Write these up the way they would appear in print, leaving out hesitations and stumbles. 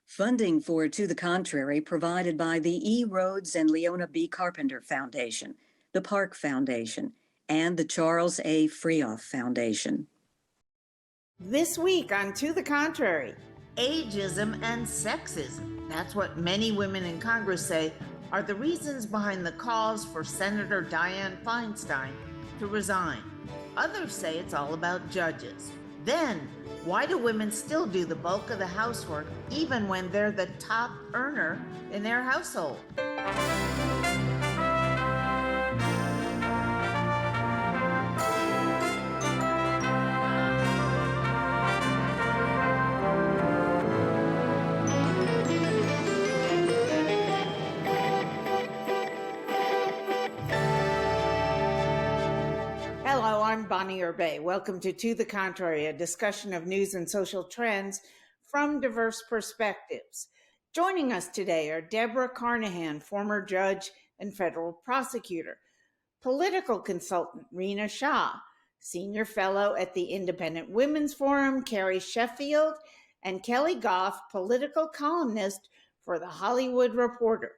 Funding for To the Contrary provided by the E. Rhodes and Leona B. Carpenter Foundation, the Park Foundation, and the Charles A. Freoff Foundation. This week on To the Contrary, ageism and sexism. That's what many women in Congress say are the reasons behind the calls for Senator Dianne Feinstein to resign. Others say it's all about judges. Then, why do women still do the bulk of the housework even when they're the top earner in their household? Hello, I'm Bonnie Urbay. Welcome to the Contrary, a discussion of news and social trends from diverse perspectives. Joining us today are Debra Carnahan, former judge and federal prosecutor, political consultant Rina Shah, senior fellow at the Independent Women's Forum, Carrie Sheffield, and Keli Goff, political columnist for The Hollywood Reporter.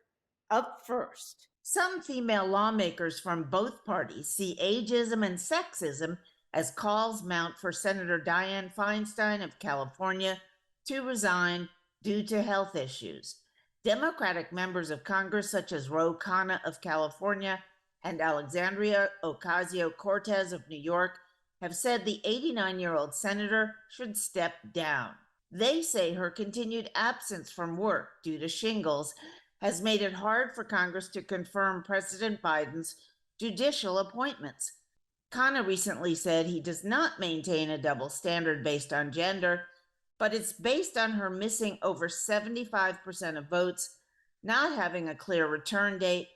Up first. Some female lawmakers from both parties see ageism and sexism as calls mount for Senator Dianne Feinstein of California to resign due to health issues. Democratic members of Congress such as Ro Khanna of California and Alexandria Ocasio-Cortez of New York have said the 89-year-old senator should step down. They say her continued absence from work due to shingles has made it hard for Congress to confirm President Biden's judicial appointments. Khanna recently said he does not maintain a double standard based on gender, but it's based on her missing over 75% of votes, not having a clear return date,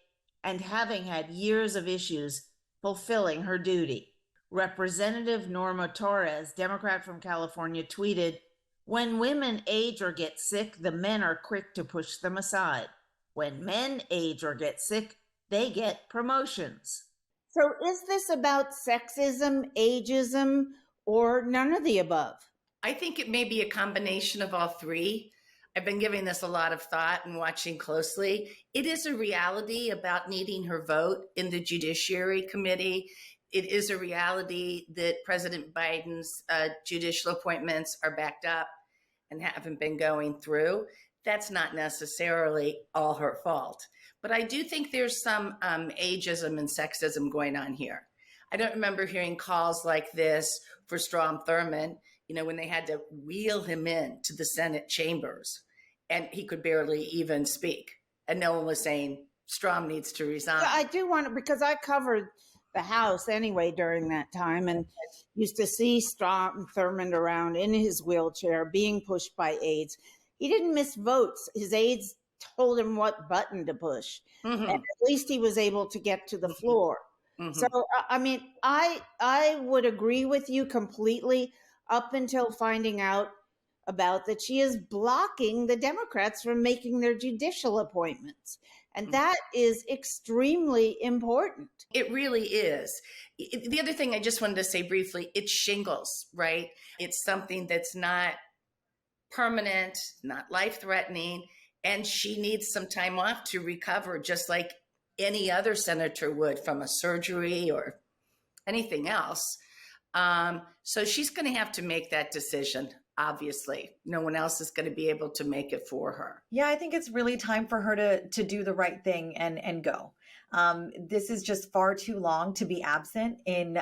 and having had years of issues fulfilling her duty. Representative Norma Torres, Democrat from California, tweeted, "When women age or get sick, the men are quick to push them aside. When men age or get sick, they get promotions." So is this about sexism, ageism, or none of the above? I think it may be a combination of all three. I've been giving this a lot of thought and watching closely. It is a reality about needing her vote in the Judiciary Committee. It is a reality that President Biden's judicial appointments are backed up and haven't been going through. That's not necessarily all her fault. But I do think there's some ageism and sexism going on here. I don't remember hearing calls like this for Strom Thurmond, when they had to wheel him in to the Senate chambers and he could barely even speak. And no one was saying Strom needs to resign. Yeah, I do want to, because I covered the House anyway during that time and used to see Strom Thurmond around in his wheelchair being pushed by aides. He didn't miss votes. His aides told him what button to push. Mm-hmm. And at least he was able to get to the floor. Mm-hmm. So, I mean, I would agree with you completely up until finding out about that she is blocking the Democrats from making their judicial appointments. And that is extremely important. It really is. The other thing I just wanted to say briefly, it's shingles, right? It's something that's not permanent, not life-threatening, and she needs some time off to recover, just like any other senator would from a surgery or anything else. So she's going to have to make that decision. Obviously, no one else is going to be able to make it for her. Yeah, I think it's really time for her to do the right thing and go. This is just far too long to be absent in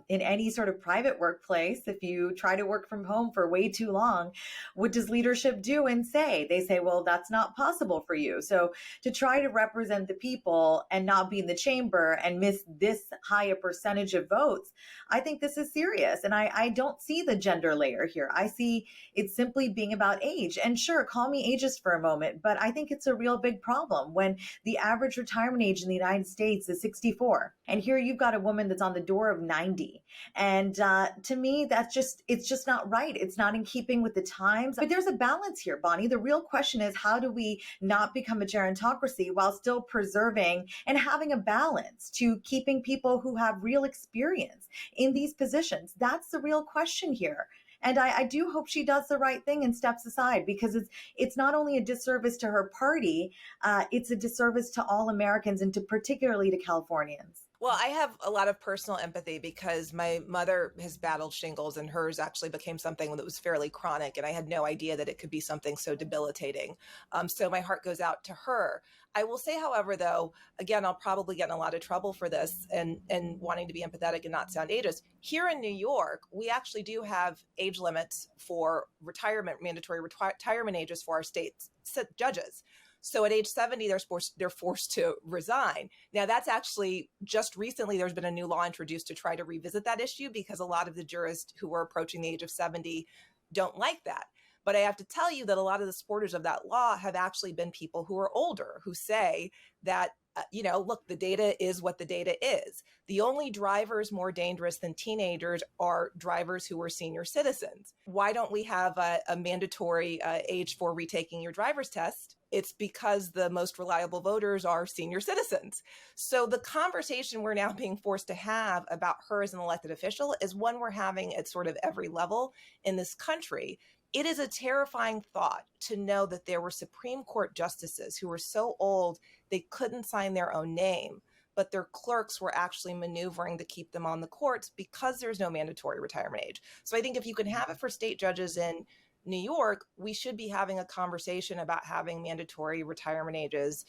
any sort of private workplace. If you try to work from home for way too long, what does leadership do and say? They say, well, that's not possible for you. So to try to represent the people and not be in the chamber and miss this high a percentage of votes, I think this is serious. And I don't see the gender layer here. I see it simply being about age. And sure, call me ageist for a moment, but I think it's a real big problem when the average retirement age in the United States is 64. And here you've got a woman that's on the door of 90. And to me, it's just not right. It's not in keeping with the times. But there's a balance here, Bonnie. The real question is, how do we not become a gerontocracy while still preserving and having a balance to keeping people who have real experience in these positions? That's the real question here. And I do hope she does the right thing and steps aside, because it's not only a disservice to her party, it's a disservice to all Americans, and to particularly to Californians. Well, I have a lot of personal empathy because my mother has battled shingles, and hers actually became something that was fairly chronic. And I had no idea that it could be something so debilitating. So my heart goes out to her. I will say, however, though, again, I'll probably get in a lot of trouble for this and wanting to be empathetic and not sound ageist. Here in New York, we actually do have age limits for retirement, mandatory retirement ages for our state judges. So at age 70, they're forced to resign. Now, that's actually just recently, there's been a new law introduced to try to revisit that issue, because a lot of the jurists who are approaching the age of 70 don't like that. But I have to tell you that a lot of the supporters of that law have actually been people who are older, who say that, look, the data is what the data is. The only drivers more dangerous than teenagers are drivers who are senior citizens. Why don't we have a mandatory age for retaking your driver's test? It's because the most reliable voters are senior citizens. So the conversation we're now being forced to have about her as an elected official is one we're having at sort of every level in this country. It is a terrifying thought to know that there were Supreme Court justices who were so old they couldn't sign their own name, but their clerks were actually maneuvering to keep them on the courts because there's no mandatory retirement age. So I think if you can have it for state judges in New York, we should be having a conversation about having mandatory retirement ages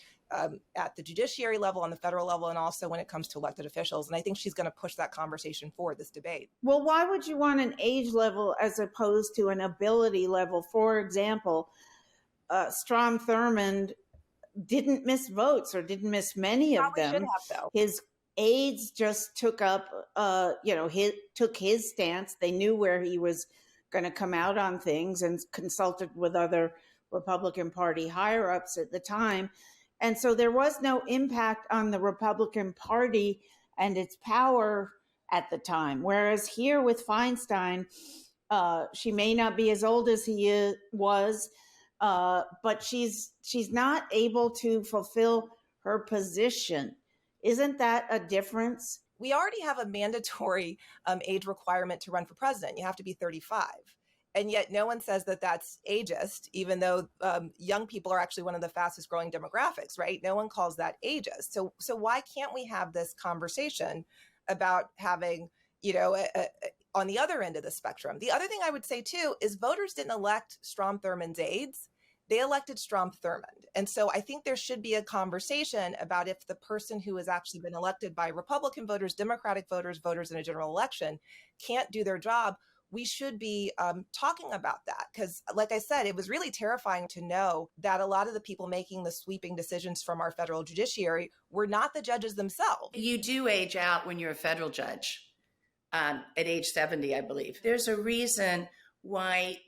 at the judiciary level, on the federal level, and also when it comes to elected officials. And I think she's going to push that conversation forward, this debate. Well, why would you want an age level as opposed to an ability level? For example, Strom Thurmond didn't miss votes, or didn't miss many of them. Should have, though. His aides just took up, took his stance. They knew where he was going to come out on things, and consulted with other Republican Party higher ups at the time. And so there was no impact on the Republican Party and its power at the time. Whereas here with Feinstein, she may not be as old as he was, but she's not able to fulfill her position. Isn't that a difference? We already have a mandatory age requirement to run for president. You have to be 35. And yet no one says that that's ageist, even though young people are actually one of the fastest growing demographics, right? No one calls that ageist. So why can't we have this conversation about having, on the other end of the spectrum? The other thing I would say too is voters didn't elect Strom Thurmond's aides. They elected Strom Thurmond. And so I think there should be a conversation about if the person who has actually been elected by Republican voters, Democratic voters, voters in a general election can't do their job. We should be talking about that, because like I said, it was really terrifying to know that a lot of the people making the sweeping decisions from our federal judiciary were not the judges themselves. You do age out when you're a federal judge at age 70, I believe. There's a reason why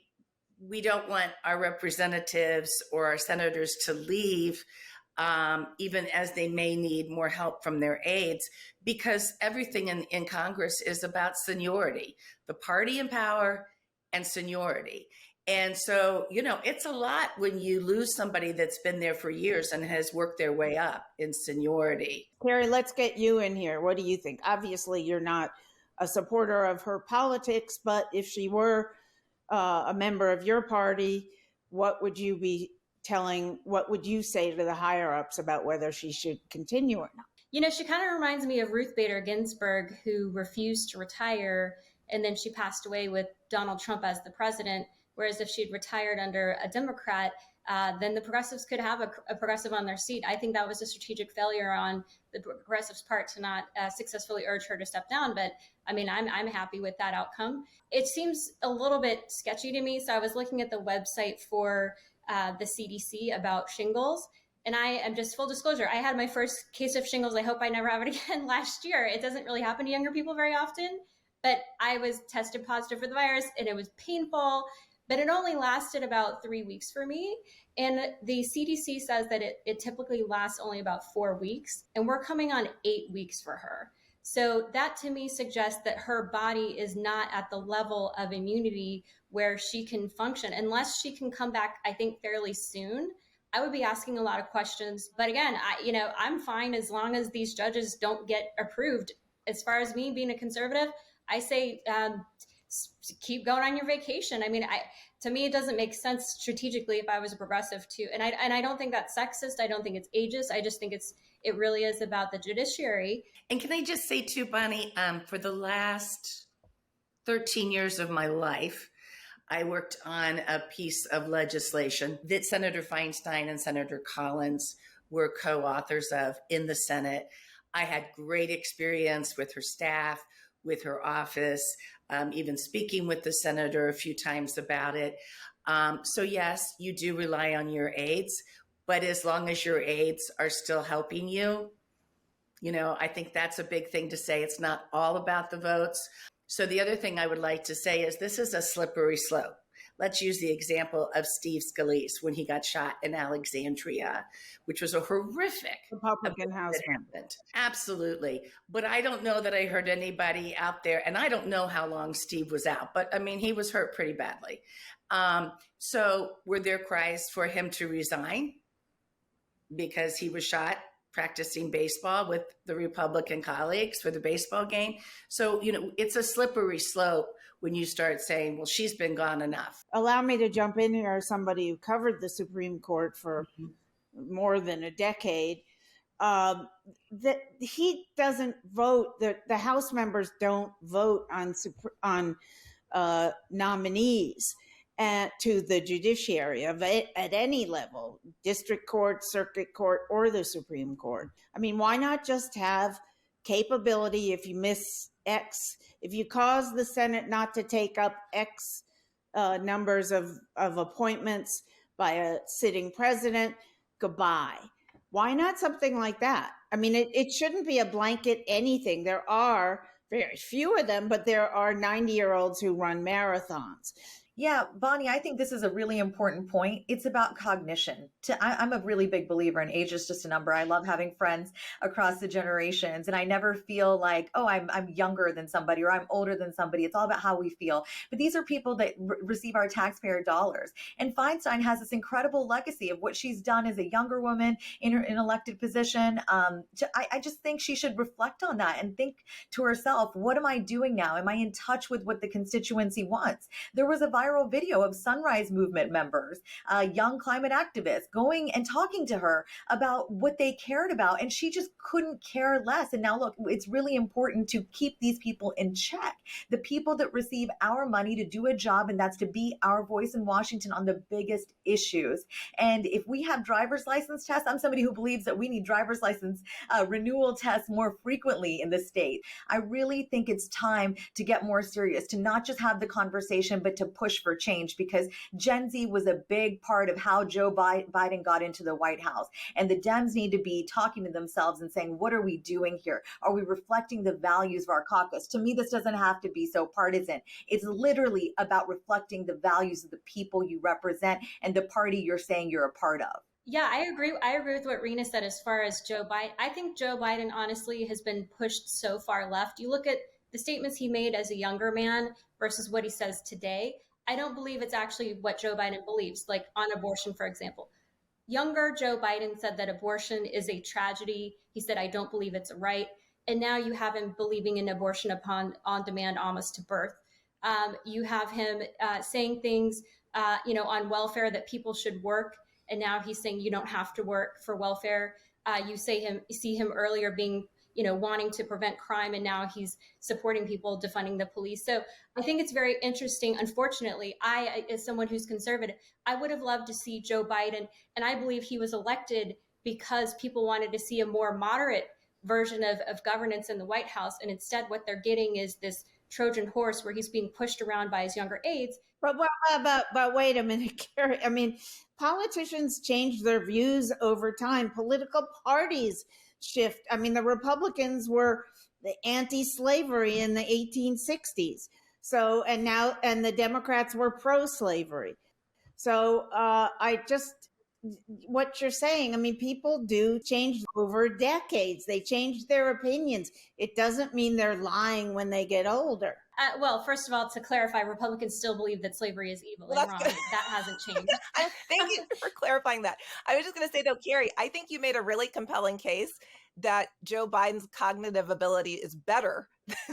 we don't want our representatives or our senators to leave, even as they may need more help from their aides, because everything in Congress is about seniority, the party in power and seniority. And so, it's a lot when you lose somebody that's been there for years and has worked their way up in seniority. Carrie, let's get you in here. What do you think? Obviously, you're not a supporter of her politics, but if she were a member of your party, what would you say to the higher ups about whether she should continue or not? She kind of reminds me of Ruth Bader Ginsburg, who refused to retire, and then she passed away with Donald Trump as the president. Whereas if she'd retired under a Democrat, then the progressives could have a progressive on their seat. I think that was a strategic failure on the progressives' part to not successfully urge her to step down. But I'm happy with that outcome. It seems a little bit sketchy to me. So I was looking at the website for the CDC about shingles. And I am just full disclosure, I had my first case of shingles. I hope I never have it again last year. It doesn't really happen to younger people very often, but I was tested positive for the virus and it was painful, but it only lasted about 3 weeks for me. And the CDC says that it typically lasts only about 4 weeks, and we're coming on 8 weeks for her. So that to me suggests that her body is not at the level of immunity where she can function unless she can come back, I think, fairly soon. I would be asking a lot of questions. But again, I'm fine as long as these judges don't get approved. As far as me being a conservative, I say keep going on your vacation. I mean, to me, it doesn't make sense strategically if I was a progressive too. And I don't think that's sexist. I don't think it's ageist. I just think it really is about the judiciary. And can I just say too, Bonnie, for the last 13 years of my life, I worked on a piece of legislation that Senator Feinstein and Senator Collins were co-authors of in the Senate. I had great experience with her staff, with her office, even speaking with the senator a few times about it. So yes, you do rely on your aides, but as long as your aides are still helping you, I think that's a big thing to say. It's not all about the votes. So the other thing I would like to say is this is a slippery slope. Let's use the example of Steve Scalise when he got shot in Alexandria, which was a horrific Republican House member. Absolutely. But I don't know that I heard anybody out there, and I don't know how long Steve was out, but I mean, he was hurt pretty badly. So were there cries for him to resign because he was shot practicing baseball with the Republican colleagues for the baseball game? So, it's a slippery slope when you start saying, well, she's been gone enough. Allow me to jump in here as somebody who covered the Supreme Court for more than a decade. That he doesn't vote, the House members don't vote on nominees to the judiciary at any level, district court, circuit court, or the Supreme Court. I mean, why not just have capability if you miss X, if you cause the Senate not to take up X numbers of appointments by a sitting president, goodbye. Why not something like that? I mean, it shouldn't be a blanket anything. There are very few of them, but there are 90-year-olds who run marathons. Yeah, Bonnie, I think this is a really important point. It's about cognition. I'm a really big believer in age is just a number. I love having friends across the generations, and I never feel like, oh, I'm younger than somebody or I'm older than somebody. It's all about how we feel. But these are people that receive our taxpayer dollars. And Feinstein has this incredible legacy of what she's done as a younger woman in an elected position. I just think she should reflect on that and think to herself, what am I doing now? Am I in touch with what the constituency wants? There was a viral video of Sunrise Movement members, young climate activists, going and talking to her about what they cared about, and she just couldn't care less. And now look, it's really important to keep these people in check. The people that receive our money to do a job, and that's to be our voice in Washington on the biggest issues. And if we have driver's license tests, I'm somebody who believes that we need driver's license renewal tests more frequently in the state. I really think it's time to get more serious, to not just have the conversation, but to push for change, because Gen Z was a big part of how Joe Biden got into the White House. And the Dems need to be talking to themselves and saying, what are we doing here? Are we reflecting the values of our caucus? To me, this doesn't have to be so partisan. It's literally about reflecting the values of the people you represent and the party you're saying you're a part of. Yeah, I agree. I agree with what Rina said as far as Joe Biden. I think Joe Biden, honestly, has been pushed so far left. You look at the statements he made as a younger man versus what he says today. I don't believe it's actually what Joe Biden believes, like on abortion, for example. Younger Joe Biden said that abortion is a tragedy. He said, I don't believe it's a right. And now you have him believing in abortion on demand almost to birth. You have him saying things, on welfare that people should work. And now he's saying you don't have to work for welfare. You see him earlier being wanting to prevent crime, and now he's supporting people defunding the police. So I think it's very interesting. Unfortunately, I, as someone who's conservative, I would have loved to see Joe Biden, and I believe he was elected because people wanted to see a more moderate version of governance in the White House. And instead, what they're getting is this Trojan horse where he's being pushed around by his younger aides. But wait a minute, Carrie. I mean, politicians change their views over time. Political parties shift. I mean, the Republicans were the anti-slavery in the 1860s. So, and the Democrats were pro-slavery. So what you're saying, I mean, people do change over decades. They change their opinions. It doesn't mean they're lying when they get older. Well, first of all, to clarify, Republicans still believe that slavery is evil Well, and that's wrong. good. That hasn't changed. Thank you for clarifying that. I was just going to say, though, Carrie, I think you made a really compelling case that Joe Biden's cognitive ability is better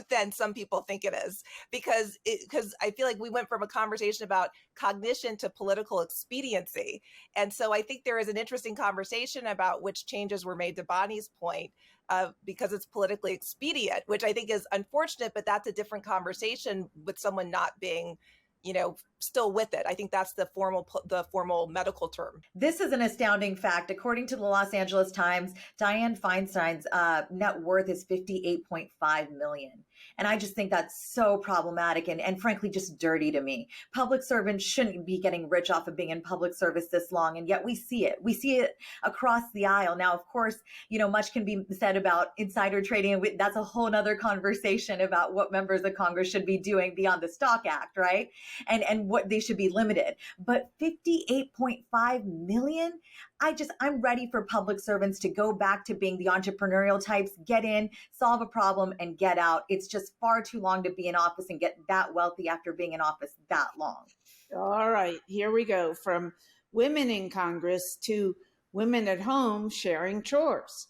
than some people think it is, because I feel like we went from a conversation about cognition to political expediency. And so I think there is an interesting conversation about which changes were made, to Bonnie's point, because it's politically expedient, which I think is unfortunate, but that's a different conversation with someone not being, still with it. I think that's the formal medical term. This is an astounding fact. According to the Los Angeles Times, Dianne Feinstein's net worth is $58.5 million. And I just think that's so problematic and frankly, just dirty to me. Public servants shouldn't be getting rich off of being in public service this long. And yet we see it. We see it across the aisle. Now, of course, much can be said about insider trading. That's a whole nother conversation about what members of Congress should be doing beyond the Stock Act, right? And what they should be limited. But 58.5 million, I'm ready for public servants to go back to being the entrepreneurial types, get in, solve a problem, and get out. It's just far too long to be in office and get that wealthy after being in office that long. All right, here we go. From women in Congress to women at home sharing chores.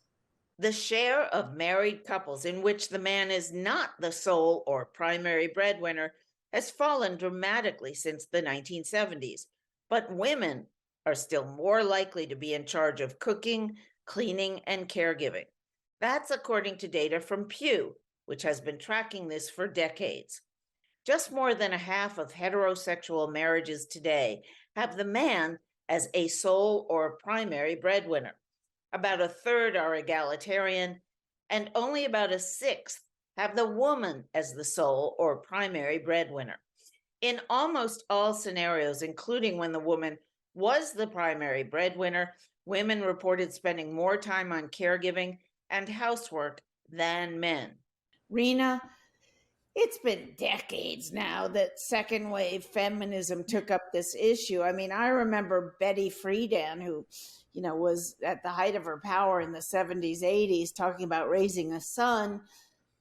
The share of married couples in which the man is not the sole or primary breadwinner has fallen dramatically since the 1970s, but women are still more likely to be in charge of cooking, cleaning, and caregiving. That's according to data from Pew, which has been tracking this for decades. Just more than a half of heterosexual marriages today have the man as a sole or primary breadwinner. About a third are egalitarian, and only about a sixth have the woman as the sole or primary breadwinner. In almost all scenarios, including when the woman was the primary breadwinner, women reported spending more time on caregiving and housework than men. Rina, it's been decades now that second wave feminism took up this issue. I mean, I remember Betty Friedan, who, was at the height of her power in the 70s, 80s, talking about raising a son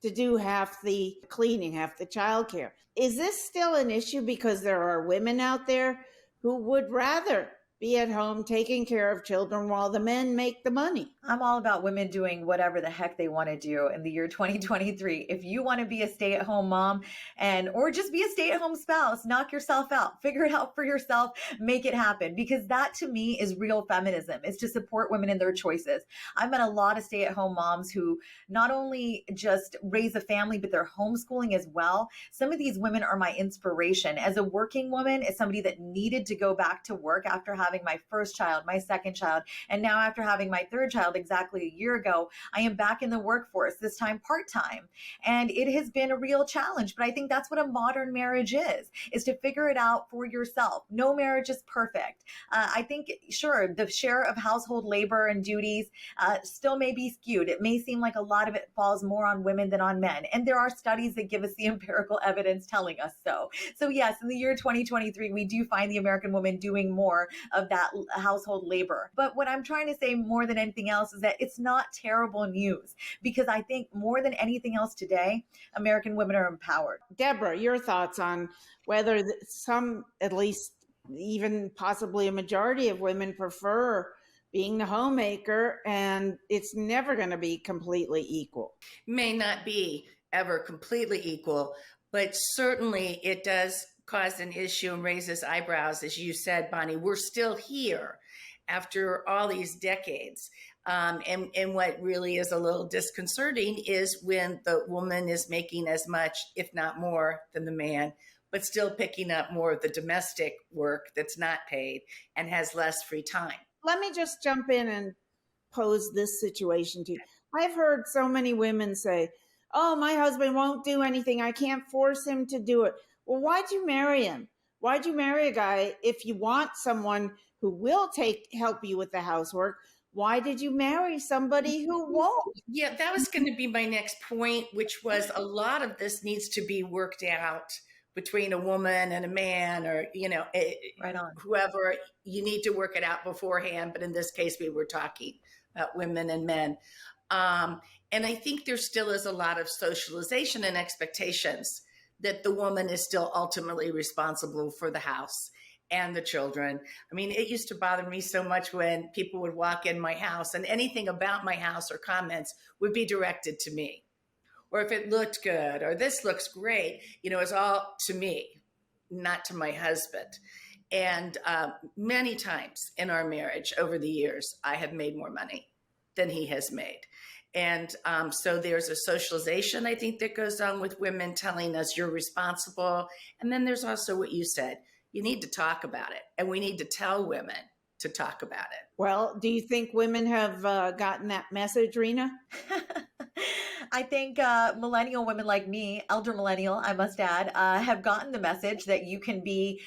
to do half the cleaning, half the childcare. Is this still an issue because there are women out there who would rather be at home taking care of children while the men make the money? I'm all about women doing whatever the heck they want to do in the year 2023. If you want to be a stay-at-home mom or just be a stay-at-home spouse, knock yourself out, figure it out for yourself, make it happen. Because that to me is real feminism, is to support women in their choices. I've met a lot of stay-at-home moms who not only just raise a family, but they're homeschooling as well. Some of these women are my inspiration. As a working woman, as somebody that needed to go back to work after having my first child, my second child, and now after having my third child exactly a year ago, I am back in the workforce, this time part-time. And it has been a real challenge, but I think that's what a modern marriage is to figure it out for yourself. No marriage is perfect. I think, sure, the share of household labor and duties still may be skewed. It may seem like a lot of it falls more on women than on men. And there are studies that give us the empirical evidence telling us so. So yes, in the year 2023, we do find the American woman doing more of that household labor. But what I'm trying to say more than anything else is that it's not terrible news, because I think more than anything else today, American women are empowered. Debra, your thoughts on whether some, at least even possibly a majority of women, prefer being the homemaker, and it's never going to be completely equal. May not be ever completely equal, but certainly it does cause an issue and raises eyebrows. As you said, Bonnie, we're still here after all these decades. And what really is a little disconcerting is when the woman is making as much, if not more, than the man, but still picking up more of the domestic work that's not paid and has less free time. Let me just jump in and pose this situation to you. I've heard so many women say, oh, my husband won't do anything. I can't force him to do it. Well, why'd you marry him? Why'd you marry a guy if you want someone who will help you with the housework? Why did you marry somebody who won't? Yeah, that was going to be my next point, which was a lot of this needs to be worked out between a woman and a man, or, Right on. whoever. You need to work it out beforehand. But in this case, we were talking about women and men. And I think there still is a lot of socialization and expectations that the woman is still ultimately responsible for the house and the children. I mean, it used to bother me so much when people would walk in my house and anything about my house or comments would be directed to me. Or if it looked good, or this looks great, it's all to me, not to my husband. And many times in our marriage over the years, I have made more money than he has made. And so there's a socialization, I think, that goes on with women telling us you're responsible. And then there's also what you said, you need to talk about it. And we need to tell women to talk about it. Well, do you think women have gotten that message, Rina? I think millennial women like me, elder millennial, I must add, have gotten the message that you can be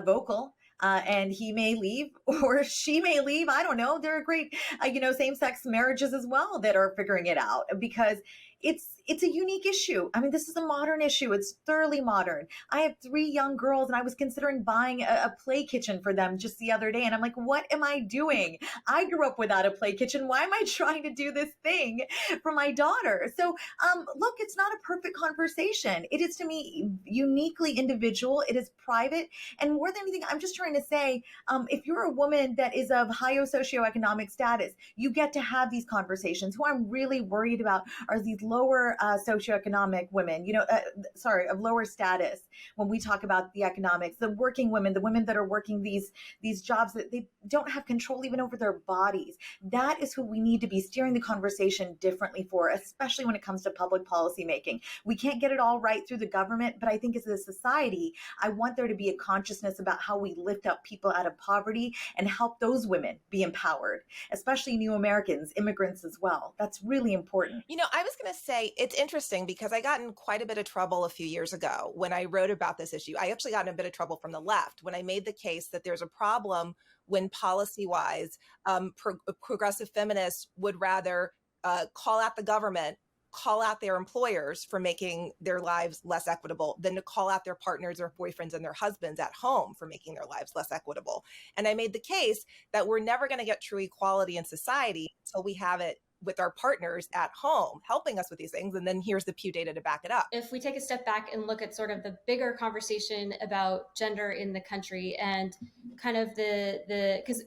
vocal. And he may leave or she may leave. I don't know. There are great, same-sex marriages as well that are figuring it out, because it's a unique issue. I mean, this is a modern issue. It's thoroughly modern. I have 3 young girls and I was considering buying a play kitchen for them just the other day. And I'm like, what am I doing? I grew up without a play kitchen. Why am I trying to do this thing for my daughter? So, look, it's not a perfect conversation. It is, to me, uniquely individual. It is private. And more than anything, I'm just trying to say, if you're a woman that is of higher socioeconomic status, you get to have these conversations. Who I'm really worried about are these lower socioeconomic women, of lower status. When we talk about the economics, the working women, the women that are working these jobs that they don't have control even over their bodies. That is who we need to be steering the conversation differently for, especially when it comes to public policy making. We can't get it all right through the government, but I think as a society, I want there to be a consciousness about how we lift up people out of poverty and help those women be empowered, especially new Americans, immigrants as well. That's really important. I was going to say, it's interesting because I got in quite a bit of trouble a few years ago when I wrote about this issue. I actually got in a bit of trouble from the left when I made the case that there's a problem when policy-wise, progressive feminists would rather call out the government, call out their employers for making their lives less equitable than to call out their partners or boyfriends and their husbands at home for making their lives less equitable. And I made the case that we're never going to get true equality in society until we have it with our partners at home, helping us with these things. And then here's the Pew data to back it up. If we take a step back and look at sort of the bigger conversation about gender in the country and kind of because,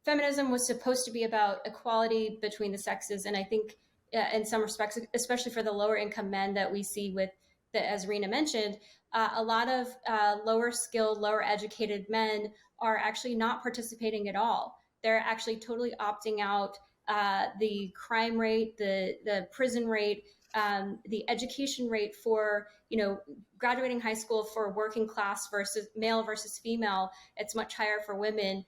feminism was supposed to be about equality between the sexes. And I think in some respects, especially for the lower income men that we see with, as Rina mentioned, a lot of lower skilled, lower educated men are actually not participating at all. They're actually totally opting out. The crime rate, the prison rate, the education rate for, graduating high school for working class versus male versus female, it's much higher for women.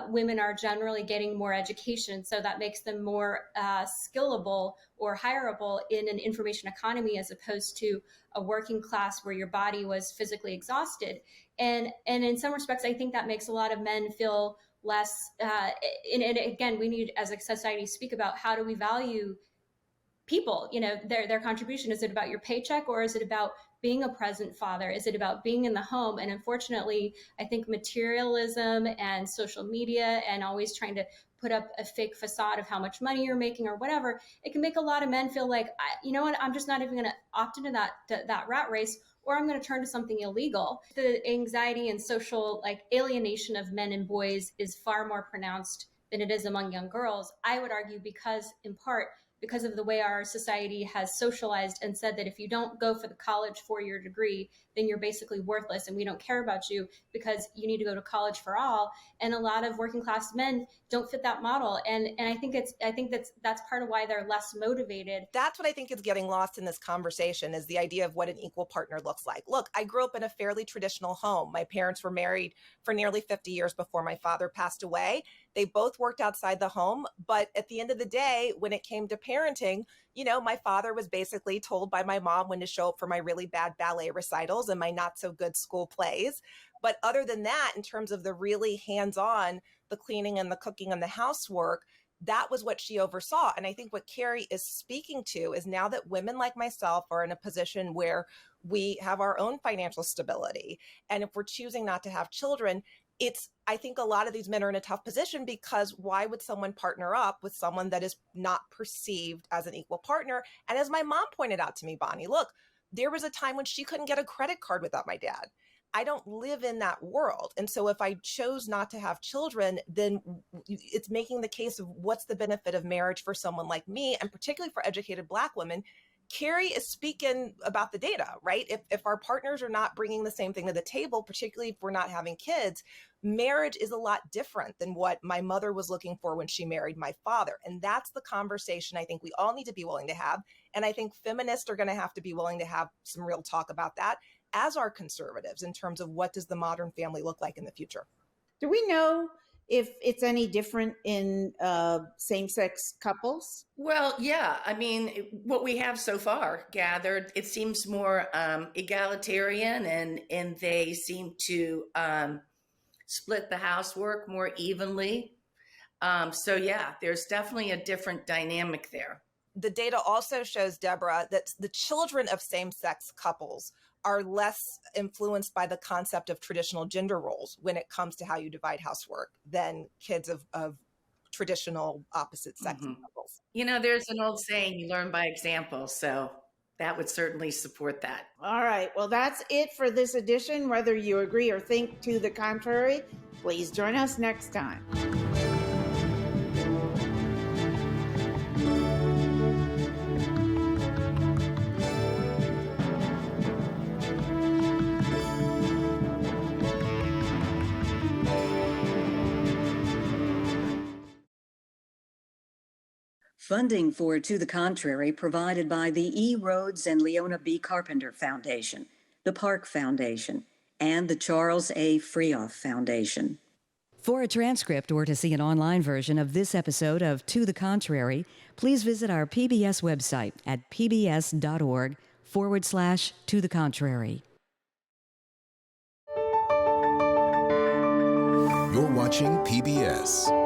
Women are generally getting more education, so that makes them more skillable or hireable in an information economy as opposed to a working class where your body was physically exhausted. And in some respects, I think that makes a lot of men feel less, and again, we need as a society speak about how do we value people, their contribution. Is it about your paycheck, or is it about being a present father? Is it about being in the home? And unfortunately, I think materialism and social media and always trying to put up a fake facade of how much money you're making or whatever, it can make a lot of men feel like, you know what, I'm just not even going to opt into that rat race, or I'm going to turn to something illegal. The anxiety and social alienation of men and boys is far more pronounced than it is among young girls. I would argue in part because of the way our society has socialized and said that if you don't go for the college 4-year degree, then you're basically worthless and we don't care about you because you need to go to college for all. And a lot of working class men don't fit that model. And I think that's part of why they're less motivated. That's what I think is getting lost in this conversation, is the idea of what an equal partner looks like. Look, I grew up in a fairly traditional home. My parents were married for nearly 50 years before my father passed away. They both worked outside the home, but at the end of the day, when it came to parenting, my father was basically told by my mom when to show up for my really bad ballet recitals and my not so good school plays. But other than that, in terms of the really hands-on, the cleaning and the cooking and the housework, that was what she oversaw. And I think what Carrie is speaking to is now that women like myself are in a position where we have our own financial stability, and if we're choosing not to have children, I think a lot of these men are in a tough position, because why would someone partner up with someone that is not perceived as an equal partner? And as my mom pointed out to me, Bonnie, look, There was a time when she couldn't get a credit card without my dad. I don't live in that world. And so if I chose not to have children, then it's making the case of what's the benefit of marriage for someone like me, and particularly for educated Black women. Carrie is speaking about the data, right? If our partners are not bringing the same thing to the table, particularly if we're not having kids, marriage is a lot different than what my mother was looking for when she married my father. And that's the conversation I think we all need to be willing to have. And I think feminists are going to have to be willing to have some real talk about that, as are conservatives, in terms of what does the modern family look like in the future. Do we know if it's any different in same-sex couples? Well, yeah. I mean, what we have so far gathered, it seems more egalitarian, and they seem to split the housework more evenly. So yeah, there's definitely a different dynamic there. The data also shows, Debra, that the children of same-sex couples are less influenced by the concept of traditional gender roles when it comes to how you divide housework than kids of traditional opposite sex couples. You know, there's an old saying, you learn by example. So that would certainly support that. All right. Well, that's it for this edition. Whether you agree or think to the contrary, please join us next time. Funding for To the Contrary provided by the E. Rhodes and Leona B. Carpenter Foundation, the Park Foundation, and the Charles A. Freoff Foundation. For a transcript or to see an online version of this episode of To the Contrary, please visit our PBS website at pbs.org/To the Contrary. You're watching PBS.